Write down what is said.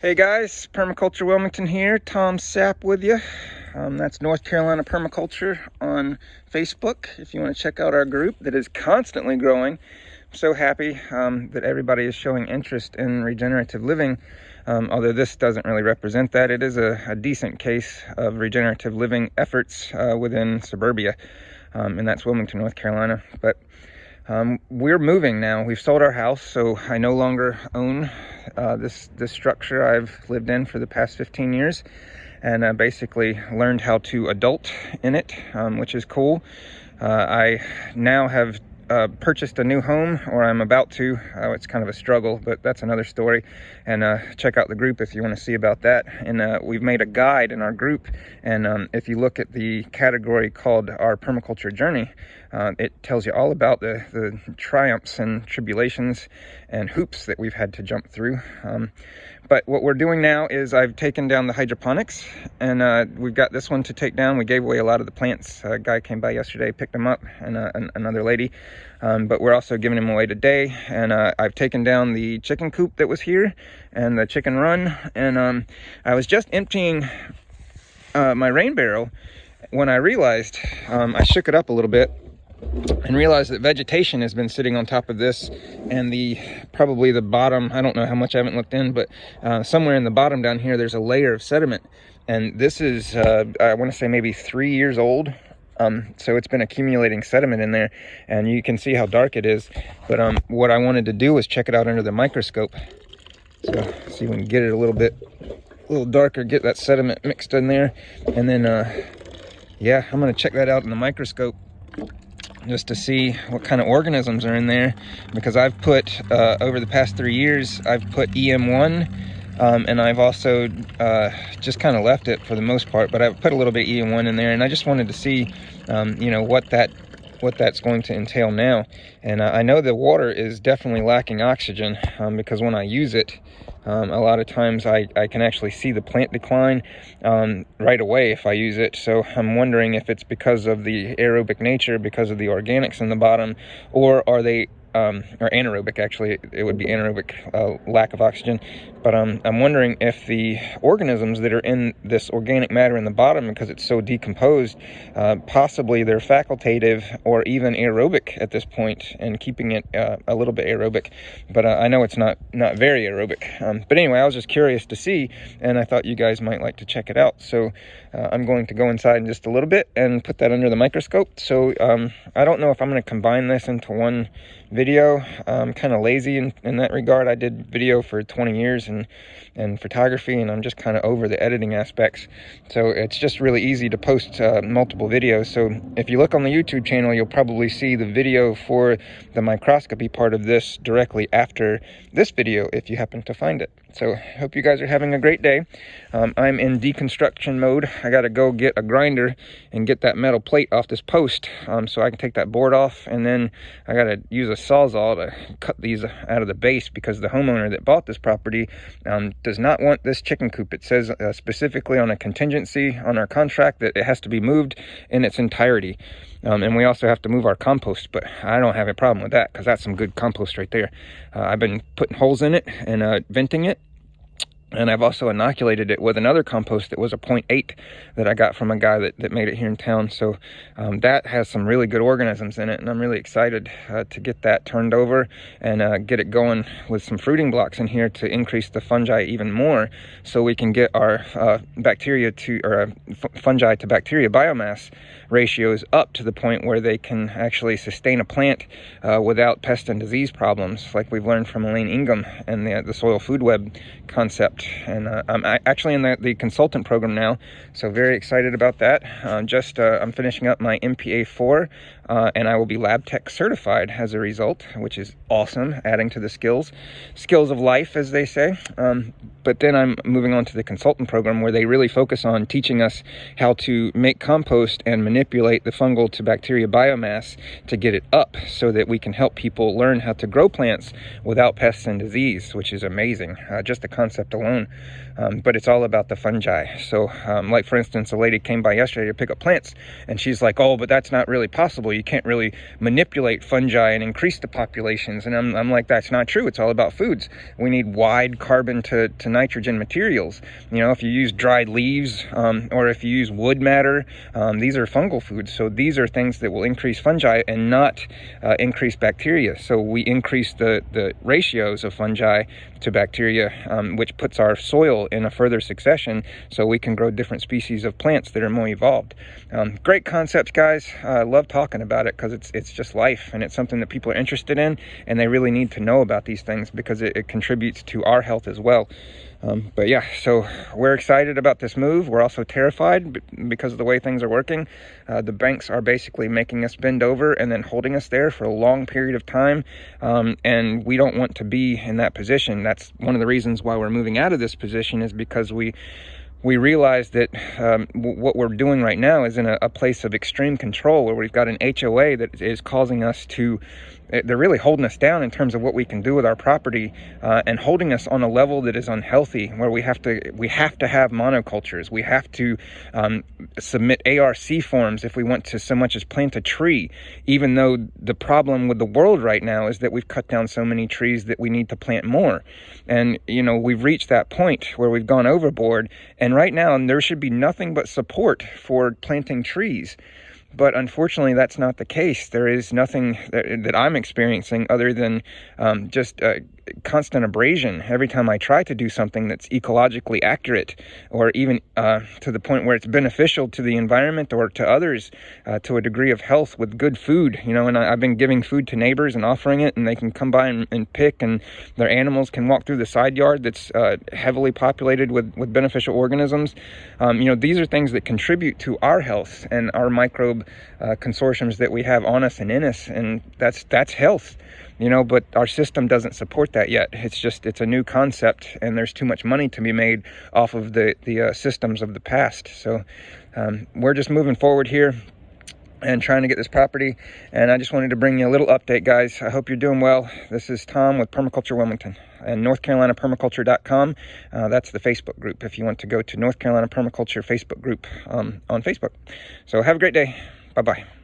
Hey guys, Permaculture Wilmington here. Tom Sapp with you. That's North Carolina Permaculture on Facebook. If you want to check out our group that is constantly growing. I'm so happy that everybody is showing interest in regenerative living. Although this doesn't really represent that, it is a decent case of regenerative living efforts within suburbia, and that's Wilmington, North Carolina. But we're moving now. We've sold our house, so I no longer own this structure I've lived in for the past 15 years, and basically learned how to adult in it, which is cool. I now have purchased a new home, or I'm about to. It's kind of a struggle, but that's another story. And check out the group if you want to see about that. And we've made a guide in our group, and if you look at the category called our permaculture journey, it tells you all about the triumphs and tribulations and hoops that we've had to jump through. But what we're doing now is I've taken down the hydroponics, and we've got this one to take down. We gave away a lot of the plants. A guy came by yesterday, picked them up, and another lady. But we're also giving them away today. And I've taken down the chicken coop that was here and the chicken run. And I was just emptying my rain barrel when I realized, I shook it up a little bit and realized that vegetation has been sitting on top of this, and probably the bottom, I don't know how much, I haven't looked in, but somewhere in the bottom down here there's a layer of sediment, and this is I want to say maybe 3 years old. So it's been accumulating sediment in there, and you can see how dark it is. But what I wanted to do was check it out under the microscope, so see if we can get it a little darker, get that sediment mixed in there, and then yeah, I'm going to check that out in the microscope just to see what kind of organisms are in there, because I've put over the past 3 years I've put EM1, and I've also just kind of left it for the most part, but I've put a little bit of EM1 in there, and I just wanted to see you know, what that's going to entail now. And I know the water is definitely lacking oxygen, because when I use it, a lot of times I can actually see the plant decline right away if I use it. So I'm wondering if it's because of the aerobic nature, because of the organics in the bottom, or are they or anaerobic, actually it would be anaerobic, lack of oxygen. But I'm wondering if the organisms that are in this organic matter in the bottom, because it's so decomposed, possibly they're facultative or even aerobic at this point, and keeping it a little bit aerobic. But I know it's not very aerobic. But anyway, I was just curious to see, and I thought you guys might like to check it out. So I'm going to go inside in just a little bit and put that under the microscope. So I don't know if I'm going to combine this into one video. I'm kind of lazy in that regard. I did video for 20 years and photography, and I'm just kind of over the editing aspects. So it's just really easy to post multiple videos. So if you look on the YouTube channel, you'll probably see the video for the microscopy part of this directly after this video, if you happen to find it. So hope you guys are having a great day. I'm in deconstruction mode. I got to go get a grinder and get that metal plate off this post, so I can take that board off, and then I got to use a sawzall to cut these out of the base, because the homeowner that bought this property does not want this chicken coop. It says specifically on a contingency on our contract that it has to be moved in its entirety. And we also have to move our compost, but I don't have a problem with that, because that's some good compost right there. I've been putting holes in it and venting it. And I've also inoculated it with another compost that was a 0.8 that I got from a guy that made it here in town. So that has some really good organisms in it, and I'm really excited to get that turned over and get it going with some fruiting blocks in here to increase the fungi even more, so we can get our fungi to bacteria biomass ratios up to the point where they can actually sustain a plant without pest and disease problems, like we've learned from Elaine Ingham and the soil food web concept. And I'm actually in the consultant program now, so very excited about that. I'm finishing up my MPA4, and I will be lab tech certified as a result, which is awesome, adding to the skills of life, as they say. But then I'm moving on to the consultant program, where they really focus on teaching us how to make compost and manipulate the fungal to bacteria biomass to get it up, so that we can help people learn how to grow plants without pests and disease, which is amazing, just the concept alone. But it's all about the fungi. So like, for instance, a lady came by yesterday to pick up plants, and she's like, oh, but that's not really possible. you can't really manipulate fungi and increase the populations. And I'm like, that's not true. It's all about foods. We need wide carbon to nitrogen materials. If you use dried leaves, or if you use wood matter, these are fungal foods. So these are things that will increase fungi and not increase bacteria. So we increase the ratios of fungi to bacteria, which puts our soil in a further succession so we can grow different species of plants that are more evolved. Great concepts, guys. I love talking about it because it's just life, and it's something that people are interested in, and they really need to know about these things because it contributes to our health as well. But yeah, so we're excited about this move. We're also terrified because of the way things are working. The banks are basically making us bend over and then holding us there for a long period of time. And we don't want to be in that position. That's one of the reasons why we're moving out of this position, is because we realize that what we're doing right now is in a place of extreme control, where we've got an HOA that is causing us to, they're really holding us down in terms of what we can do with our property, and holding us on a level that is unhealthy, where we have to have monocultures. We have to submit ARC forms if we want to so much as plant a tree, even though the problem with the world right now is that we've cut down so many trees that we need to plant more. And we've reached that point where we've gone overboard, and right now there should be nothing but support for planting trees. But unfortunately, that's not the case. There is nothing that I'm experiencing other than just constant abrasion every time I try to do something that's ecologically accurate, or even to the point where it's beneficial to the environment or to others, to a degree of health, with good food. And I've been giving food to neighbors and offering it, and they can come by and pick, and their animals can walk through the side yard that's heavily populated with beneficial organisms. These are things that contribute to our health and our microbe consortiums that we have on us and in us, and that's health. But our system doesn't support that yet. It's a new concept, and there's too much money to be made off of the systems of the past. So we're just moving forward here and trying to get this property. And I just wanted to bring you a little update, guys. I hope you're doing well. This is Tom with Permaculture Wilmington and NorthCarolinaPermaculture.com. That's the Facebook group if you want to go to North Carolina Permaculture Facebook group on Facebook. So have a great day. Bye-bye.